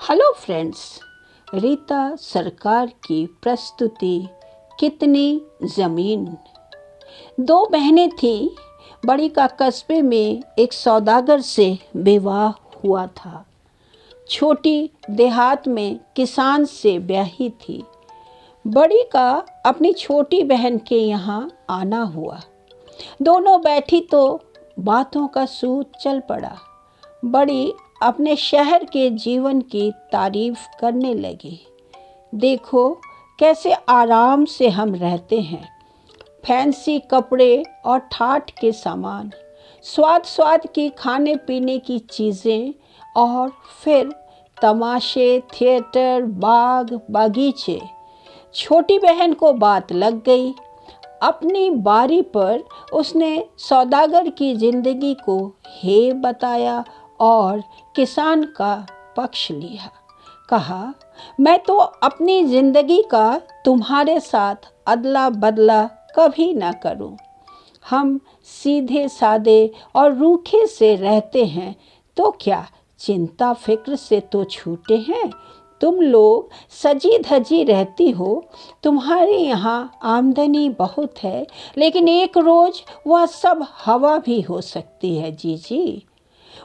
Hello friends, Rita सरकार की प्रस्तुति कितनी ज़मीन। दो बहनें थीं। बड़ी का कस्बे में एक सौदागर से विवाह हुआ था। छोटी देहात में किसान से ब्याही थी। बड़ी का अपनी छोटी बहन के यहाँ आना हुआ। दोनों बैठी तो बातों का सूत चल पड़ा। बड़ी अपने शहर के जीवन की तारीफ करने लगी। देखो कैसे आराम से हम रहते हैं, फैंसी कपड़े और ठाठ के सामान, स्वाद स्वाद की खाने पीने की चीज़ें, और फिर तमाशे, थिएटर, बाग बागीचे। छोटी बहन को बात लग गई। अपनी बारी पर उसने सौदागर की जिंदगी को हे बताया और किसान का पक्ष लिया। कहा, मैं तो अपनी जिंदगी का तुम्हारे साथ अदला बदला कभी ना करूं। हम सीधे सादे और रूखे से रहते हैं, तो क्या चिंता फिक्र से तो छूटे हैं। तुम लोग सजी धजी रहती हो, तुम्हारे यहाँ आमदनी बहुत है, लेकिन एक रोज वह सब हवा भी हो सकती है। जी।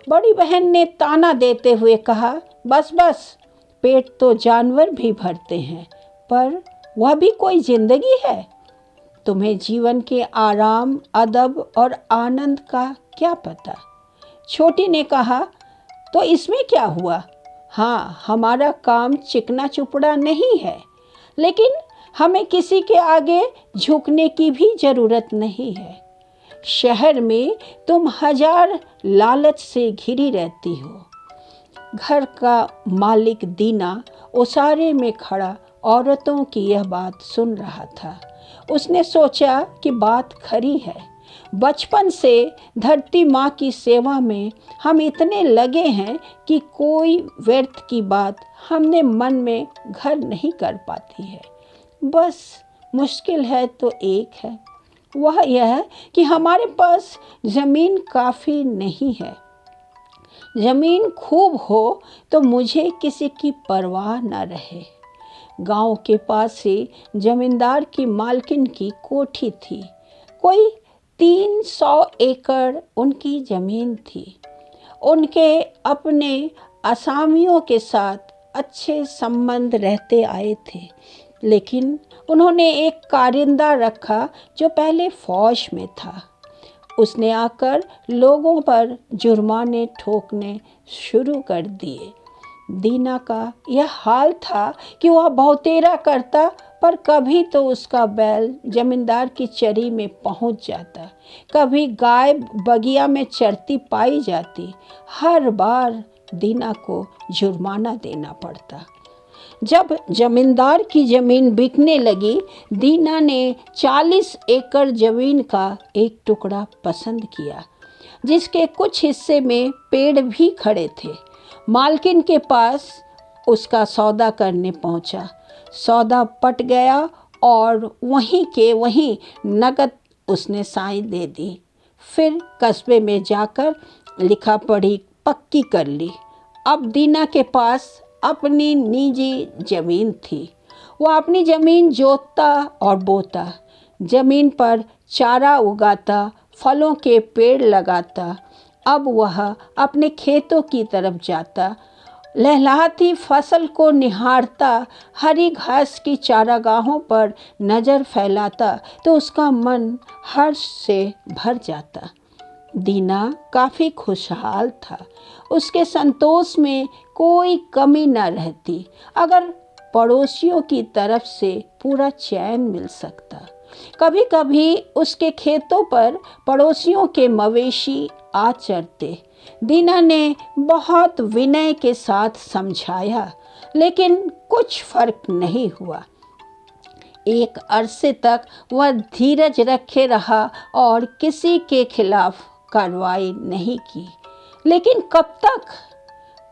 बड़ी बहन ने ताना देते हुए कहा, बस बस, पेट तो जानवर भी भरते हैं, पर वह भी कोई जिंदगी है। तुम्हें जीवन के आराम, अदब और आनंद का क्या पता। छोटी ने कहा, तो इसमें क्या हुआ। हाँ, हमारा काम चिकना चुपड़ा नहीं है, लेकिन हमें किसी के आगे झुकने की भी जरूरत नहीं है। शहर में तुम हजार लालच से घिरी रहती हो। घर का मालिक दीना ओसारे में खड़ा औरतों की यह बात सुन रहा था। उसने सोचा कि बात खरी है। बचपन से धरती माँ की सेवा में हम इतने लगे हैं कि कोई व्यर्थ की बात हमने मन में घर नहीं कर पाती है। बस मुश्किल है तो एक है, वह यह कि हमारे पास ज़मीन काफ़ी नहीं है। ज़मीन खूब हो तो मुझे किसी की परवाह न रहे। गांव के पास ही जमींदार की मालकिन की कोठी थी। कोई 300 एकड़ उनकी ज़मीन थी। उनके अपने असामियों के साथ अच्छे संबंध रहते आए थे, लेकिन उन्होंने एक कारिंदा रखा जो पहले फौज में था। उसने आकर लोगों पर जुर्माने ठोकने शुरू कर दिए। दीना का यह हाल था कि वह बहुतेरा करता, पर कभी तो उसका बैल जमींदार की चरी में पहुंच जाता, कभी गाय बगिया में चरती पाई जाती। हर बार दीना को जुर्माना देना पड़ता। जब जमींदार की ज़मीन बिकने लगी, दीना ने 40 एकड़ ज़मीन का एक टुकड़ा पसंद किया, जिसके कुछ हिस्से में पेड़ भी खड़े थे। मालकिन के पास उसका सौदा करने पहुंचा। सौदा पट गया और वहीं के वहीं नकद उसने साइन दे दी। फिर कस्बे में जाकर लिखा पढ़ी पक्की कर ली। अब दीना के पास अपनी निजी ज़मीन थी। वह अपनी ज़मीन जोतता और बोता, ज़मीन पर चारा उगाता, फलों के पेड़ लगाता। अब वह अपने खेतों की तरफ जाता, लहलहाती फसल को निहारता, हरी घास की चारागाहों पर नज़र फैलाता, तो उसका मन हर्ष से भर जाता। दीना काफ़ी खुशहाल था। उसके संतोष में कोई कमी न रहती, अगर पड़ोसियों की तरफ से पूरा चैन मिल सकता। कभी कभी उसके खेतों पर पड़ोसियों के मवेशी आ चरते। दीना ने बहुत विनय के साथ समझाया, लेकिन कुछ फर्क नहीं हुआ। एक अरसे तक वह धीरज रखे रहा और किसी के खिलाफ कार्रवाई नहीं की, लेकिन कब तक।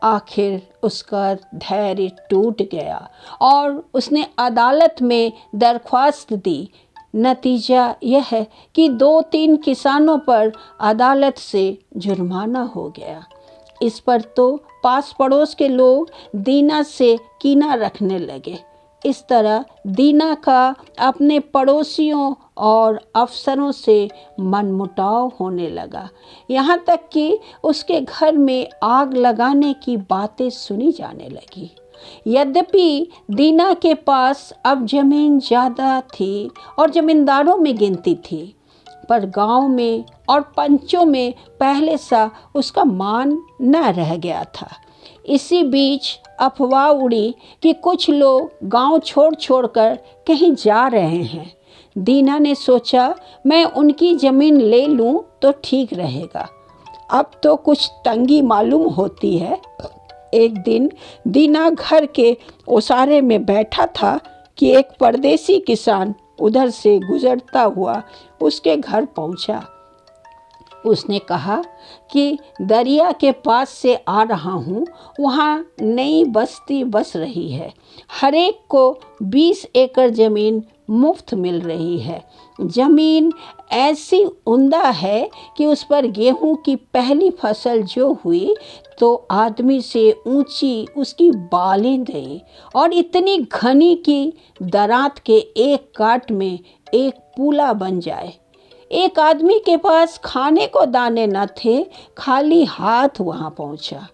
आखिर उसका धैर्य टूट गया और उसने अदालत में दरख्वास्त दी। नतीजा यह है कि 2-3 किसानों पर अदालत से जुर्माना हो गया। इस पर तो पास पड़ोस के लोग दीना से कीना रखने लगे। इस तरह दीना का अपने पड़ोसियों और अफसरों से मनमुटाव होने लगा। यहाँ तक कि उसके घर में आग लगाने की बातें सुनी जाने लगी। यद्यपि दीना के पास अब जमीन ज़्यादा थी और जमींदारों में गिनती थी, पर गांव में और पंचों में पहले सा उसका मान न रह गया था। इसी बीच अफवाह उड़ी कि कुछ लोग गांव छोड़ कर कहीं जा रहे हैं। दीना ने सोचा, मैं उनकी ज़मीन ले लूं तो ठीक रहेगा। अब तो कुछ तंगी मालूम होती है। एक दिन दीना घर के ओसारे में बैठा था कि एक परदेसी किसान उधर से गुजरता हुआ उसके घर पहुंचा। उसने कहा कि दरिया के पास से आ रहा हूँ, वहाँ नई बस्ती बस रही है। हर एक को 20 एकड़ ज़मीन मुफ्त मिल रही है। ज़मीन ऐसी उम्दा है कि उस पर गेहूं की पहली फसल जो हुई तो आदमी से ऊंची उसकी बालें गई और इतनी घनी कि दरात के एक काट में एक पूला बन जाए। एक आदमी के पास खाने को दाने न थे, खाली हाथ वहाँ पहुँचा।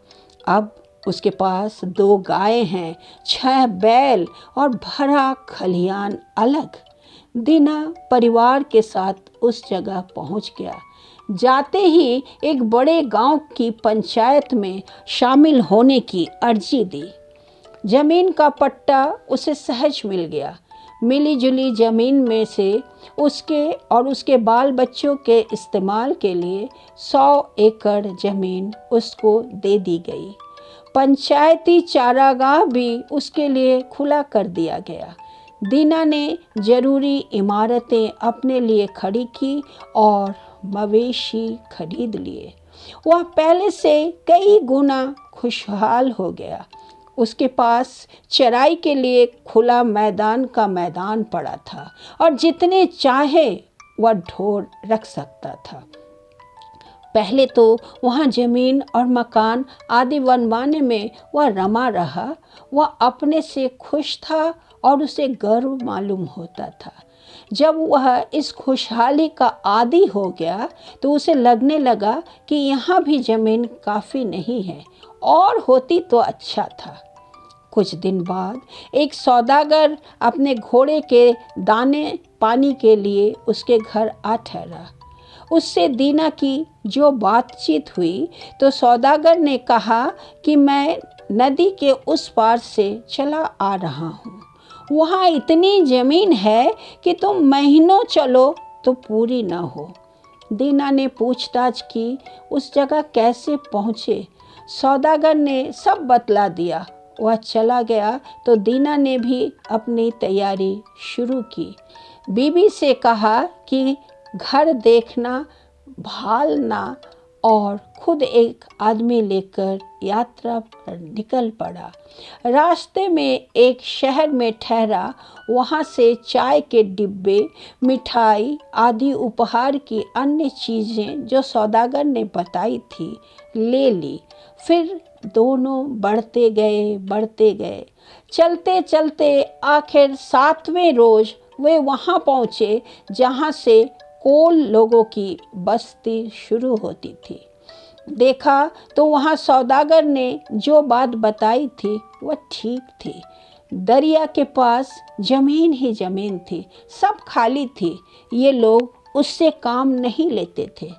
अब उसके पास 2 गायें हैं, 6 बैल और भरा खलिहान अलग। दीना परिवार के साथ उस जगह पहुँच गया। जाते ही एक बड़े गांव की पंचायत में शामिल होने की अर्जी दी। जमीन का पट्टा उसे सहज मिल गया। मिली जुली ज़मीन में से उसके और उसके बाल बच्चों के इस्तेमाल के लिए 100 एकड़ ज़मीन उसको दे दी गई। पंचायती चारागाह भी उसके लिए खुला कर दिया गया। दीना ने ज़रूरी इमारतें अपने लिए खड़ी की और मवेशी खरीद लिए। वह पहले से कई गुना खुशहाल हो गया। उसके पास चराई के लिए खुला मैदान का मैदान पड़ा था और जितने चाहे वह ढोर रख सकता था। पहले तो वहाँ ज़मीन और मकान आदि बनवाने में वह रमा रहा। वह अपने से खुश था और उसे गर्व मालूम होता था। जब वह इस खुशहाली का आदी हो गया तो उसे लगने लगा कि यहाँ भी ज़मीन काफ़ी नहीं है और होती तो अच्छा था। कुछ दिन बाद एक सौदागर अपने घोड़े के दाने पानी के लिए उसके घर आ ठहरा। उससे दीना की जो बातचीत हुई तो सौदागर ने कहा कि मैं नदी के उस पार से चला आ रहा हूँ। वहाँ इतनी ज़मीन है कि तुम महीनों चलो तो पूरी न हो। दीना ने पूछताछ की, उस जगह कैसे पहुँचे? सौदागर ने सब बतला दिया। वह चला गया तो दीना ने भी अपनी तैयारी शुरू की। बीबी से कहा कि घर देखना, भालना और खुद एक आदमी लेकर यात्रा पर निकल पड़ा। रास्ते में एक शहर में ठहरा। वहाँ से चाय के डिब्बे, मिठाई आदि उपहार की अन्य चीज़ें जो सौदागर ने बताई थी ले ली। फिर दोनों बढ़ते गए। चलते चलते आखिर 7वें रोज़ वे वहाँ पहुँचे जहाँ से कोल लोगों की बस्ती शुरू होती थी। देखा तो वहाँ सौदागर ने जो बात बताई थी वह ठीक थी। दरिया के पास ज़मीन ही ज़मीन थी, सब खाली थी। ये लोग उससे काम नहीं लेते थे।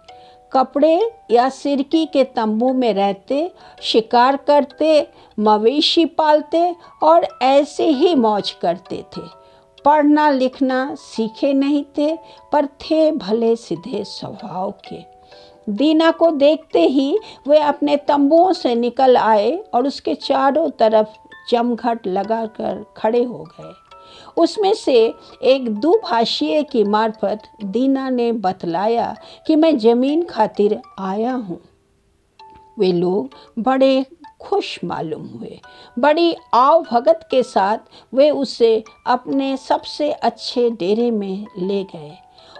कपड़े या सिरकी के तंबू में रहते, शिकार करते, मवेशी पालते और ऐसे ही मौज करते थे। पढ़ना लिखना सीखे नहीं थे, पर थे भले सीधे स्वभाव के। दीना को देखते ही वे अपने तंबुओं से निकल आए और उसके चारों तरफ जमघट लगाकर खड़े हो गए। उसमें से एक दुभाषिए की मार्फत दीना ने बतलाया कि मैं ज़मीन खातिर आया हूँ। वे लोग बड़े खुश मालूम हुए। बड़ी आव भगत के साथ वे उसे अपने सबसे अच्छे डेरे में ले गए।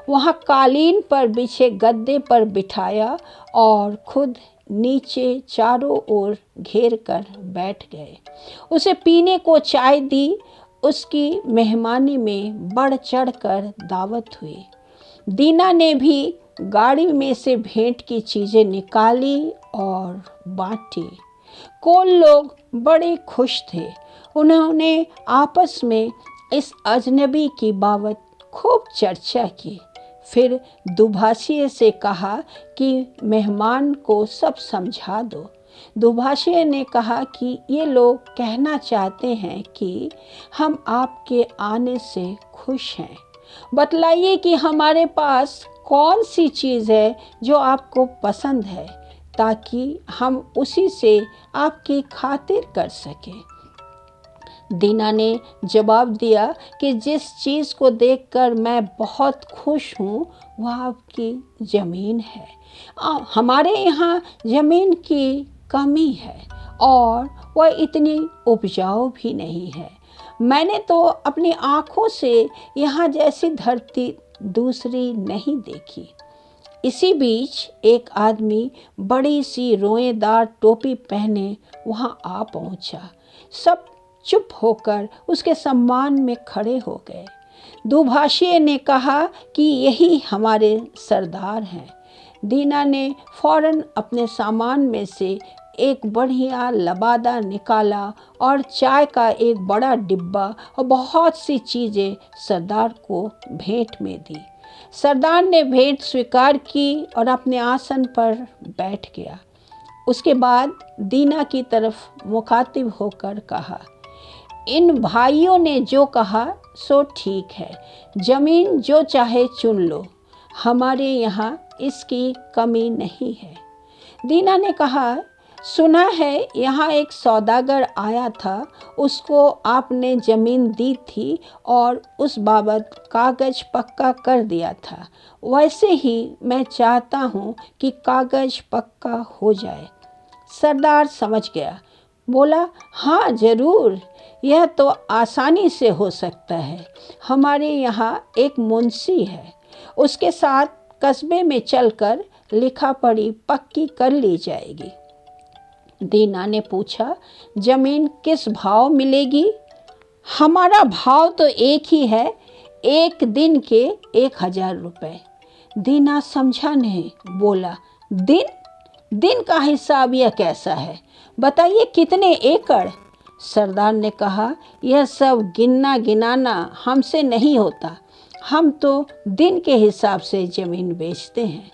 वहाँ कालीन पर बिछे गद्दे पर बिठाया और खुद नीचे चारों ओर घेर कर बैठ गए। उसे पीने को चाय दी। उसकी मेहमानी में बढ़ चढ़ कर दावत हुई। दीना ने भी गाड़ी में से भेंट की चीज़ें निकाली और बांटी। कोल लोग बड़े खुश थे। उन्होंने आपस में इस अजनबी की बाबत खूब चर्चा की। फिर दुभाषिए से कहा कि मेहमान को सब समझा दो। दुभाषिए ने कहा कि ये लोग कहना चाहते हैं कि हम आपके आने से खुश हैं। बतलाइए कि हमारे पास कौन सी चीज़ है जो आपको पसंद है, ताकि हम उसी से आपकी खातिर कर सकें। दीना ने जवाब दिया कि जिस चीज़ को देखकर मैं बहुत खुश हूँ वह आपकी ज़मीन है। हमारे यहाँ ज़मीन की कमी है और वह इतनी उपजाऊ भी नहीं है। मैंने तो अपनी आँखों से यहाँ जैसी धरती दूसरी नहीं देखी। इसी बीच एक आदमी बड़ी सी रोएदार टोपी पहने वहाँ आ पहुँचा। सब चुप होकर उसके सम्मान में खड़े हो गए। दुभाषिए ने कहा कि यही हमारे सरदार हैं। दीना ने फौरन अपने सामान में से एक बढ़िया लबादा निकाला और चाय का एक बड़ा डिब्बा और बहुत सी चीज़ें सरदार को भेंट में दी। सरदार ने भेंट स्वीकार की और अपने आसन पर बैठ गया। उसके बाद दीना की तरफ मुखातिब होकर कहा, इन भाइयों ने जो कहा सो ठीक है। ज़मीन जो चाहे चुन लो, हमारे यहाँ इसकी कमी नहीं है। दीना ने कहा, सुना है यहाँ एक सौदागर आया था, उसको आपने ज़मीन दी थी और उस बाबत कागज़ पक्का कर दिया था। वैसे ही मैं चाहता हूँ कि कागज़ पक्का हो जाए। सरदार समझ गया। बोला, हाँ ज़रूर, यह तो आसानी से हो सकता है। हमारे यहाँ एक मुंशी है, उसके साथ कस्बे में चलकर लिखा पढ़ी पक्की कर ली जाएगी। दीना ने पूछा, ज़मीन किस भाव मिलेगी? हमारा भाव तो एक ही है, एक दिन के 1000 रुपये। दीना समझा नहीं। बोला, दिन का हिसाब यह कैसा है? बताइए कितने एकड़? सरदार ने कहा, यह सब गिनना गिनाना हमसे नहीं होता। हम तो दिन के हिसाब से ज़मीन बेचते हैं।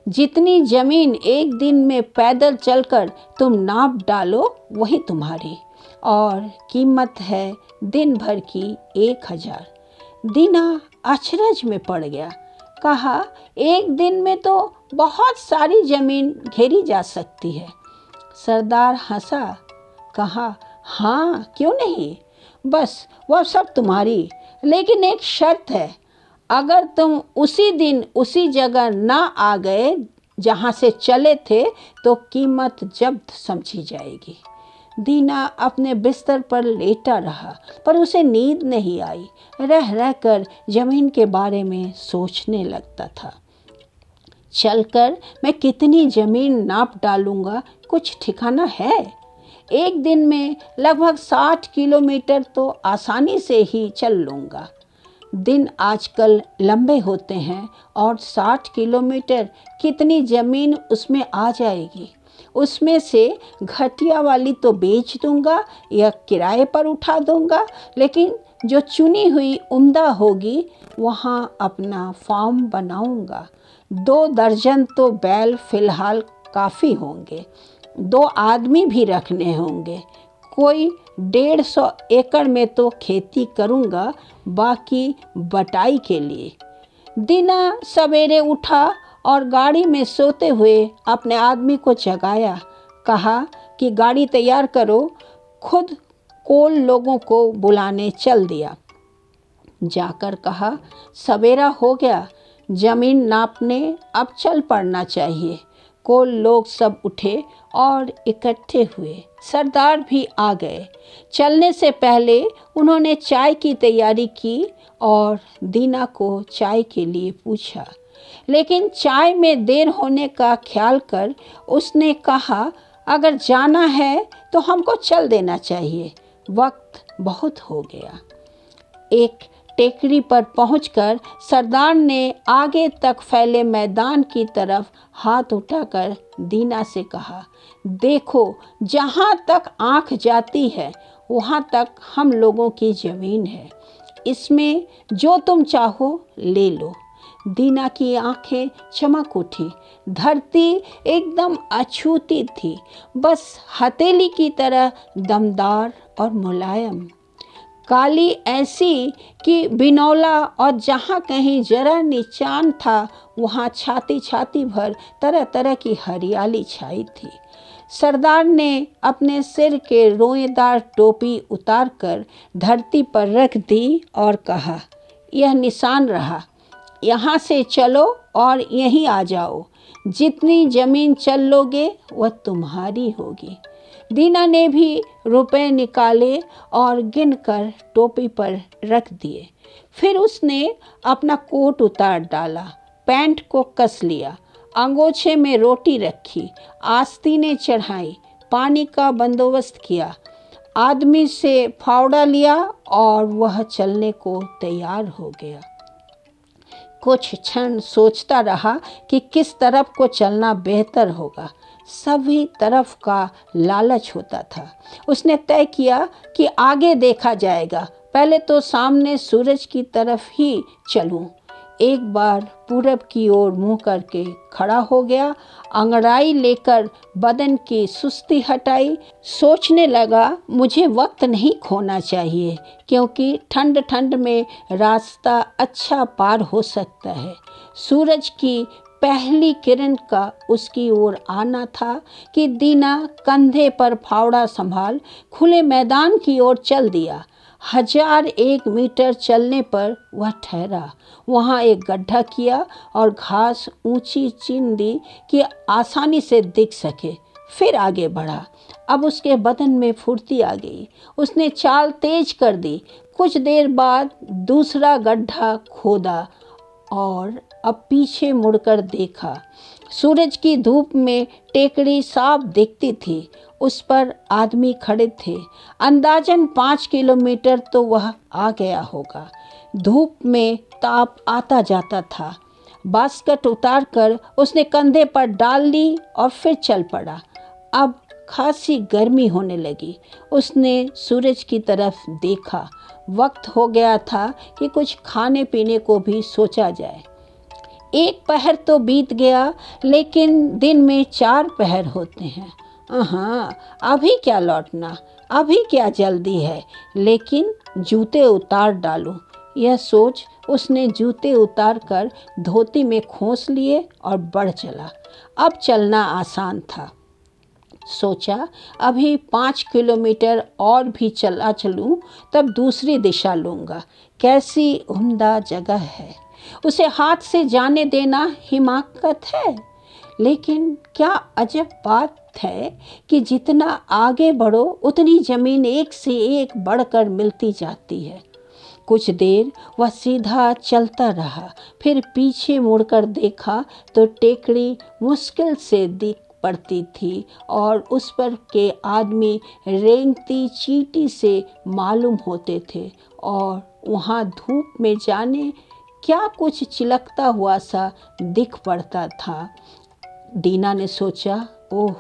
जितनी ज़मीन एक दिन में पैदल चलकर तुम नाप डालो वही तुम्हारी, और कीमत है दिन भर की 1000। दीना अचरज में पड़ गया। कहा, एक दिन में तो बहुत सारी ज़मीन घेरी जा सकती है। सरदार हंसा। कहा, हाँ क्यों नहीं, बस वह सब तुम्हारी, लेकिन एक शर्त है, अगर तुम उसी दिन उसी जगह ना आ गए जहाँ से चले थे तो कीमत जब्त समझी जाएगी। दीना अपने बिस्तर पर लेटा रहा, पर उसे नींद नहीं आई। रह रहकर ज़मीन के बारे में सोचने लगता था। चलकर मैं कितनी ज़मीन नाप डालूंगा, कुछ ठिकाना है? एक दिन में लगभग 60 किलोमीटर तो आसानी से ही चल लूँगा। दिन आजकल लंबे होते हैं और 60 किलोमीटर कितनी ज़मीन उसमें आ जाएगी। उसमें से घटिया वाली तो बेच दूंगा या किराए पर उठा दूंगा, लेकिन जो चुनी हुई उम्दा होगी वहाँ अपना फार्म बनाऊंगा। 2 दर्जन तो बैल फ़िलहाल काफ़ी होंगे, 2 आदमी भी रखने होंगे। कोई 150 एकड़ में तो खेती करूंगा, बाकी बटाई के लिए। दीना सवेरे उठा और गाड़ी में सोते हुए अपने आदमी को जगाया। कहा कि गाड़ी तैयार करो। खुद कोल लोगों को बुलाने चल दिया। जाकर कहा, सवेरा हो गया, ज़मीन नापने अब चल पड़ना चाहिए। कोल लोग सब उठे और इकट्ठे हुए। सरदार भी आ गए। चलने से पहले उन्होंने चाय की तैयारी की और दीना को चाय के लिए पूछा। लेकिन चाय में देर होने का ख्याल कर उसने कहा, अगर जाना है तो हमको चल देना चाहिए, वक्त बहुत हो गया। एक टेकरी पर पहुंचकर सरदार ने आगे तक फैले मैदान की तरफ हाथ उठाकर दीना से कहा, देखो, जहाँ तक आँख जाती है वहाँ तक हम लोगों की ज़मीन है, इसमें जो तुम चाहो ले लो। दीना की आंखें चमक उठी। धरती एकदम अछूती थी, बस हथेली की तरह दमदार और मुलायम, काली ऐसी कि बिनौला, और जहाँ कहीं जरा निचान था वहाँ छाती छाती भर तरह तरह की हरियाली छाई थी। सरदार ने अपने सिर के रोएदार टोपी उतारकर धरती पर रख दी और कहा, यह निशान रहा, यहाँ से चलो और यहीं आ जाओ। जितनी ज़मीन चल लोगे वह तुम्हारी होगी। दीना ने भी रुपए निकाले और गिनकर टोपी पर रख दिए। फिर उसने अपना कोट उतार डाला, पैंट को कस लिया, अंगोछे में रोटी रखी, आस्तीनें चढ़ाई, पानी का बंदोबस्त किया, आदमी से फावड़ा लिया और वह चलने को तैयार हो गया। कुछ क्षण सोचता रहा कि किस तरफ को चलना बेहतर होगा। सभी तरफ का लालच होता था। उसने तय किया कि आगे देखा जाएगा, पहले तो सामने सूरज की तरफ ही चलूं। एक बार पूरब की ओर मुंह करके खड़ा हो गया, अंगड़ाई लेकर बदन की सुस्ती हटाई, सोचने लगा मुझे वक्त नहीं खोना चाहिए, क्योंकि ठंड ठंड में रास्ता अच्छा पार हो सकता है। सूरज की पहली किरण का उसकी ओर आना था कि दीना कंधे पर फावड़ा संभाल खुले मैदान की ओर चल दिया। 1001 मीटर चलने पर वह ठहरा। वहाँ एक गड्ढा किया और घास ऊंची चीन दी कि आसानी से दिख सके। फिर आगे बढ़ा। अब उसके बदन में फुर्ती आ गई। उसने चाल तेज कर दी। कुछ देर बाद दूसरा गड्ढा खोदा और अब पीछे मुड़कर देखा। सूरज की धूप में टेकड़ी साफ दिखती थी। उस पर आदमी खड़े थे। अंदाजन 5 किलोमीटर तो वह आ गया होगा। धूप में ताप आता जाता था। बास्केट उतारकर उसने कंधे पर डाल ली और फिर चल पड़ा। अब खासी गर्मी होने लगी। उसने सूरज की तरफ देखा। वक्त हो गया था कि कुछ खाने पीने को भी सोचा जाए। एक पहर तो बीत गया, लेकिन दिन में 4 पहर होते हैं। हाँ, अभी क्या लौटना, अभी क्या जल्दी है, लेकिन जूते उतार डालूं। यह सोच उसने जूते उतार कर धोती में खोस लिए और बढ़ चला। अब चलना आसान था। सोचा अभी 5 किलोमीटर और भी चला चलूं, तब दूसरी दिशा लूँगा। कैसी उम्दा जगह है, उसे हाथ से जाने देना हिमाकत है। लेकिन क्या अजब बात है कि जितना आगे बढ़ो उतनी ज़मीन एक से एक बढ़कर मिलती जाती है। कुछ देर वह सीधा चलता रहा, फिर पीछे मुड़कर देखा तो टेकड़ी मुश्किल से दिख पड़ती थी और उस पर के आदमी रेंगती चींटी से मालूम होते थे, और वहाँ धूप में जाने क्या कुछ चिलकता हुआ सा दिख पड़ता था। दीना ने सोचा, ओह,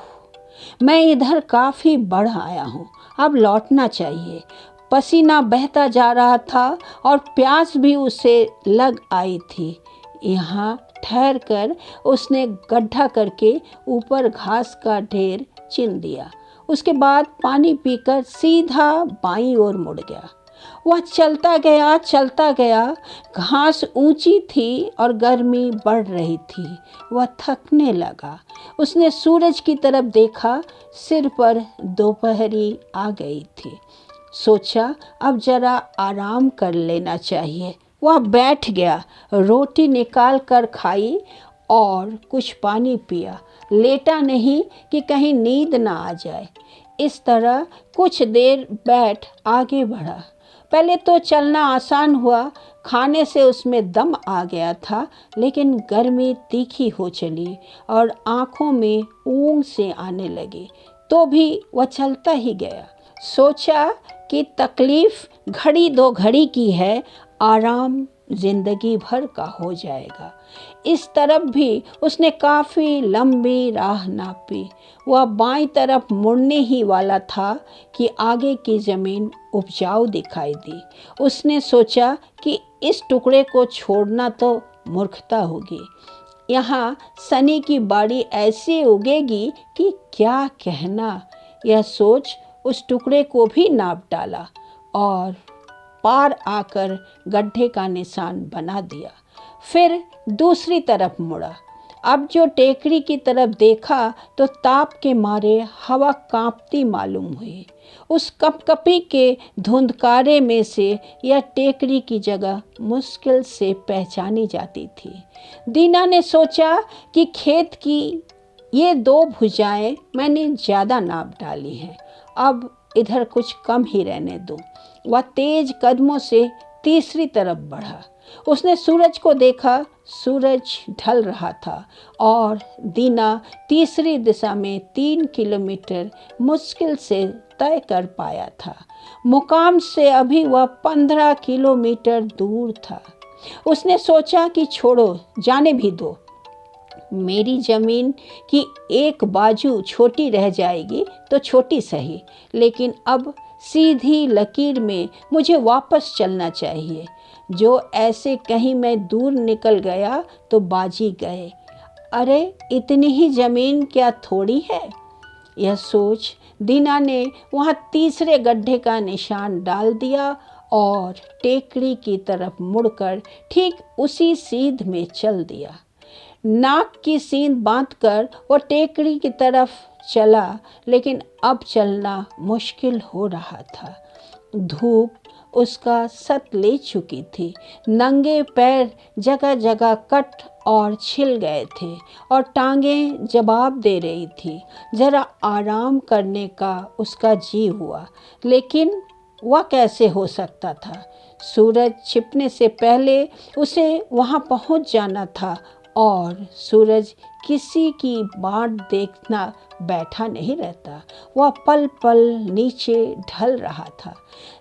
मैं इधर काफ़ी बढ़ आया हूँ, अब लौटना चाहिए। पसीना बहता जा रहा था और प्यास भी उसे लग आई थी। यहाँ ठहर कर उसने गड्ढा करके ऊपर घास का ढेर चीन दिया। उसके बाद पानी पीकर सीधा बाईं ओर मुड़ गया। वह चलता गया। घास ऊंची थी और गर्मी बढ़ रही थी। वह थकने लगा। उसने सूरज की तरफ देखा। सिर पर दोपहरी आ गई थी। सोचा अब जरा आराम कर लेना चाहिए। वह बैठ गया, रोटी निकाल कर खाई और कुछ पानी पिया। लेटा नहीं कि कहीं नींद ना आ जाए। इस तरह कुछ देर बैठ आगे बढ़ा। पहले तो चलना आसान हुआ, खाने से उसमें दम आ गया था, लेकिन गर्मी तीखी हो चली और आँखों में ऊँघ से आने लगी। तो भी वह चलता ही गया। सोचा कि तकलीफ़ घड़ी दो घड़ी की है, आराम जिंदगी भर का हो जाएगा। इस तरफ भी उसने काफ़ी लंबी राह नापी। वह बाईं तरफ मुड़ने ही वाला था कि आगे की ज़मीन उपजाऊ दिखाई दी। उसने सोचा कि इस टुकड़े को छोड़ना तो मूर्खता होगी। यहाँ सनी की बाड़ी ऐसी उगेगी कि क्या कहना। यह सोच उस टुकड़े को भी नाप डाला और पार आकर गड्ढे का निशान बना दिया। फिर दूसरी तरफ मुड़ा। अब जो टेकरी की तरफ देखा तो ताप के मारे हवा कांपती मालूम हुई। उस कपकपी के धुंधकारे में से यह टेकरी की जगह मुश्किल से पहचानी जाती थी। दीना ने सोचा कि खेत की ये 2 भुजाएं मैंने ज़्यादा नाप डाली हैं, अब इधर कुछ कम ही रहने दो। वह तेज कदमों से तीसरी तरफ बढ़ा। उसने सूरज को देखा। सूरज ढल रहा था और दीना तीसरी दिशा में 3 किलोमीटर मुश्किल से तय कर पाया था। मुकाम से अभी वह 15 किलोमीटर दूर था। उसने सोचा कि छोड़ो, जाने भी दो। मेरी ज़मीन की एक बाजू छोटी रह जाएगी तो छोटी सही, लेकिन अब सीधी लकीर में मुझे वापस चलना चाहिए। जो ऐसे कहीं मैं दूर निकल गया तो बाजी गए। अरे इतनी ही ज़मीन क्या थोड़ी है। यह सोच दीना ने वहाँ तीसरे गड्ढे का निशान डाल दिया और टेकड़ी की तरफ मुड़कर ठीक उसी सीध में चल दिया। नाक की सींध बांधकर वो टेकड़ी की तरफ चला, लेकिन अब चलना मुश्किल हो रहा था। धूप उसका सत ले चुकी थी। नंगे पैर जगह जगह कट और छिल गए थे और टांगें जवाब दे रही थी। जरा आराम करने का उसका जी हुआ, लेकिन वह कैसे हो सकता था। सूरज छिपने से पहले उसे वहां पहुंच जाना था और सूरज किसी की बाट देखना बैठा नहीं रहता। वह पल पल नीचे ढल रहा था।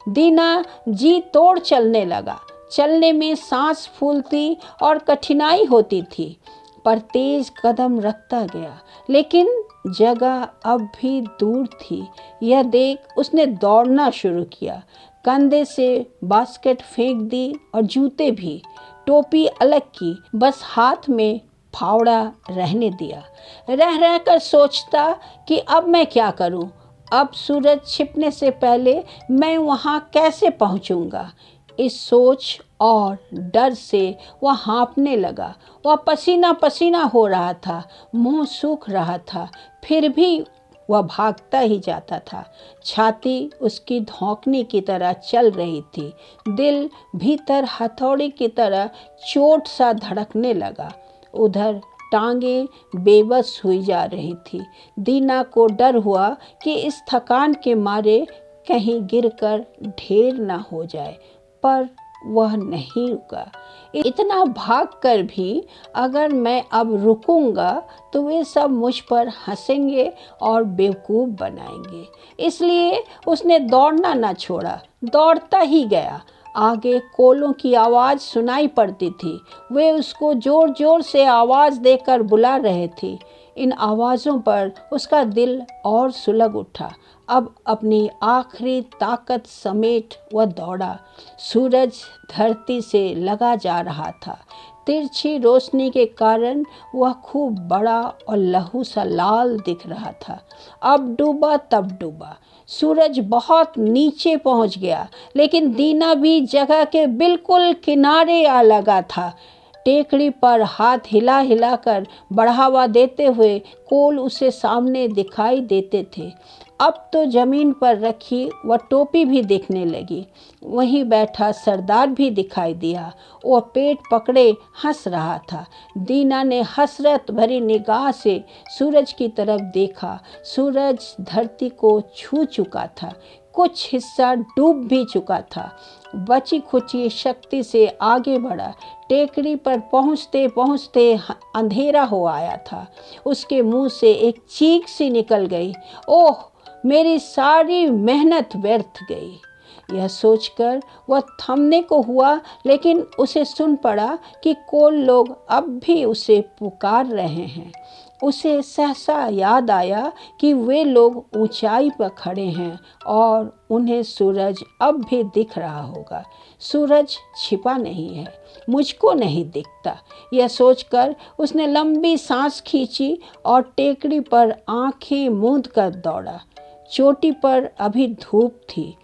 दीना जी तोड़ चलने लगा। चलने में सांस फूलती और कठिनाई होती थी, पर तेज कदम रखता गया। लेकिन जगह अब भी दूर थी। यह देख उसने दौड़ना शुरू किया। कंधे से बास्केट फेंक दी और जूते भी। टोपी अलग की, बस हाथ में फावड़ा रहने दिया। रह रह कर सोचता कि अब मैं क्या करूं। अब सूरज छिपने से पहले मैं वहां कैसे पहुंचूंगा। इस सोच और डर से वह हाँफने लगा। वह पसीना पसीना हो रहा था, मुंह सूख रहा था, फिर भी वह भागता ही जाता था। छाती उसकी धौंकने की तरह चल रही थी। दिल भीतर हथौड़ी की तरह चोट सा धड़कने लगा। उधर टांगें बेबस हुई जा रही थी। दीना को डर हुआ कि इस थकान के मारे कहीं गिरकर ढेर ना हो जाए, पर वह नहीं रुका। इतना भागकर भी अगर मैं अब रुकूंगा तो वे सब मुझ पर हंसेंगे और बेवकूफ़ बनाएंगे। इसलिए उसने दौड़ना ना छोड़ा, दौड़ता ही गया। आगे कोलों की आवाज़ सुनाई पड़ती थी। वे उसको ज़ोर ज़ोर से आवाज़ देकर बुला रहे थे। इन आवाज़ों पर उसका दिल और सुलग उठा। अब अपनी आखिरी ताकत समेट वह दौड़ा। सूरज धरती से लगा जा रहा था। तिरछी रोशनी के कारण वह खूब बड़ा और लहू सा लाल दिख रहा था। अब डूबा तब डूबा। सूरज बहुत नीचे पहुंच गया, लेकिन दीना भी जगह के बिल्कुल किनारे आ लगा था। टेकड़ी पर हाथ हिला हिलाकर बढ़ावा देते हुए कोल उसे सामने दिखाई देते थे। अब तो जमीन पर रखी वह टोपी भी दिखने लगी। वहीं बैठा सरदार भी दिखाई दिया। वह पेट पकड़े हंस रहा था। दीना ने हसरत भरी निगाह से सूरज की तरफ देखा। सूरज धरती को छू चुका था। कुछ हिस्सा डूब भी चुका था। बची खुची शक्ति से आगे बढ़ा। टेकरी पर पहुँचते पहुँचते अंधेरा हो आया था। उसके मुंह से एक चीख सी निकल गई, ओह, मेरी सारी मेहनत व्यर्थ गई। यह सोचकर वह थमने को हुआ, लेकिन उसे सुन पड़ा कि कोल लोग अब भी उसे पुकार रहे हैं। उसे सहसा याद आया कि वे लोग ऊंचाई पर खड़े हैं और उन्हें सूरज अब भी दिख रहा होगा। सूरज छिपा नहीं है, मुझको नहीं दिखता। यह सोचकर उसने लंबी सांस खींची और टेकरी पर आंखें मूंद कर दौड़ा। चोटी पर अभी धूप थी।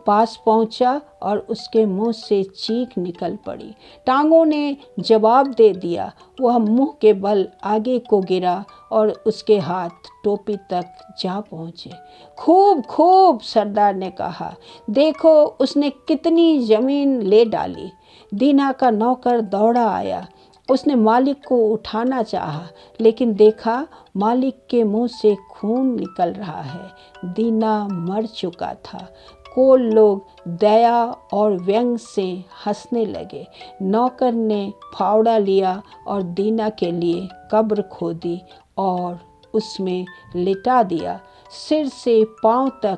पास पहुंचा और उसके मुंह से चीख निकल पड़ी। टांगों ने जवाब दे दिया। वह मुंह के बल आगे को गिरा और उसके हाथ टोपी तक जा पहुंचे। खूब खूब, सरदार ने कहा। देखो उसने कितनी जमीन ले डाली। दीना का नौकर दौड़ा आया। उसने मालिक को उठाना चाहा, लेकिन देखा मालिक के मुंह से खून निकल रहा है। दीना मर चुका था। कोल लोग दया और व्यंग से हंसने लगे। नौकर ने फावड़ा लिया और दीना के लिए कब्र खोदी और उसमें लिटा दिया। सिर से पांव तक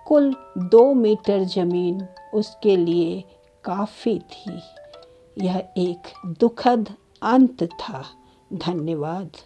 कुल 2 मीटर जमीन उसके लिए काफ़ी थी। यह एक दुखद अंत था। धन्यवाद।